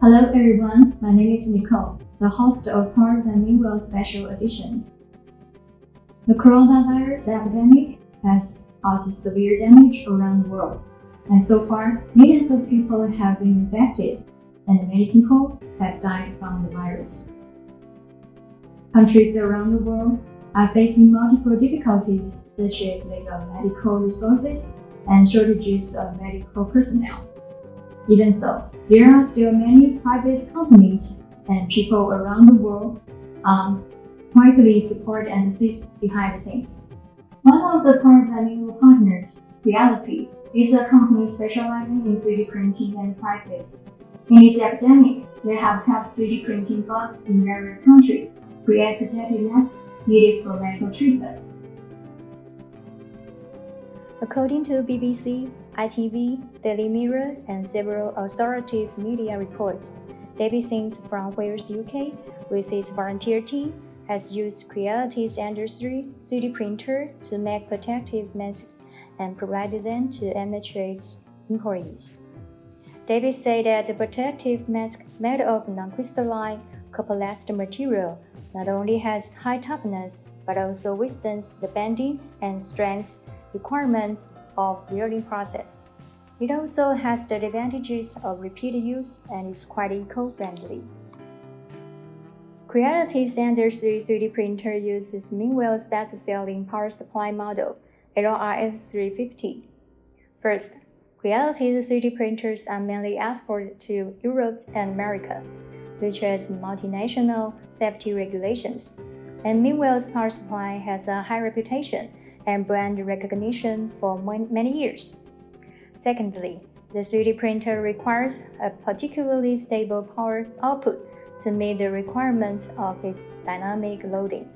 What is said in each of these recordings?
Hello everyone, my name is Nicole, the host of Powered by MEAN WELL Special Edition. The coronavirus epidemic has caused severe damage around the world, and so far, millions of people have been infected, and many people have died from the virus. Countries around the world are facing multiple difficulties such as lack of medical resources and shortages of medical personnel. Even so, there are still many private companies and people around the world quietly support and assist behind the scenes. One of the Powered by MEAN WELL partners, Creality, is a company specializing in 3D printing enterprises. In this epidemic, they have helped 3D printing bulbs in various countries create protective masks needed for medical treatments. According to BBC, ITV, Daily Mirror, and several authoritative media reports, David Sings from Wales, UK, with his volunteer team, has used Creality's industry 3D printer to make protective masks and provided them to MHA's employees. David said that the protective mask made of non-crystalline copolyester material not only has high toughness but also withstands the bending and strength requirements of welding process. It also has the advantages of repeat use and is quite eco-friendly. Creality's industry 3D printer uses MEAN WELL's best-selling power supply model, LRS350. First, Creality's 3D printers are mainly exported to Europe and America, which has multinational safety regulations, and MEAN WELL's power supply has a high reputation and brand recognition for many years. Secondly, the 3D printer requires a particularly stable power output to meet the requirements of its dynamic loading.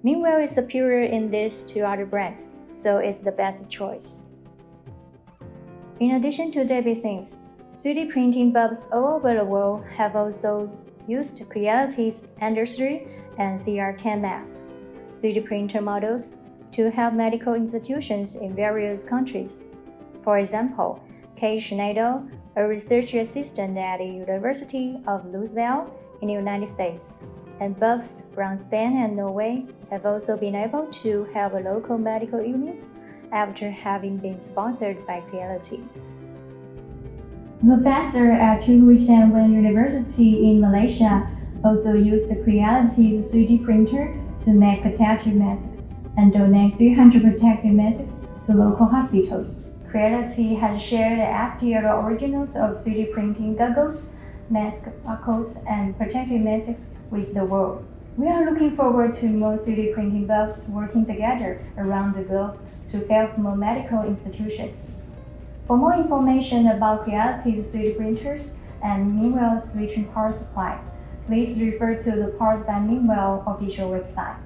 MEAN WELL is superior in this to other brands, so it's the best choice. In addition to David Sings, 3D printing bulbs all over the world have also used Creality's industry and CR10 masks 3D printer models to help medical institutions in various countries. For example, Kay Schneider, a research assistant at the University of Louisville in the United States, and bulbs from Spain and Norway have also been able to help local medical units after having been sponsored by Creality. A professor at Ecofriendly University in Malaysia also used Creality's 3D printer to make protective masks and donate 300 protective masks to local hospitals. Creality has shared STL originals of 3D printing goggles, masks, barcodes, and protective masks with the world. We are looking forward to more 3D printing bulbs working together around the globe to help more medical institutions. For more information about Creality's 3D printers and MEAN WELL's switching power supplies, please refer to the Powered by MEAN WELL official website.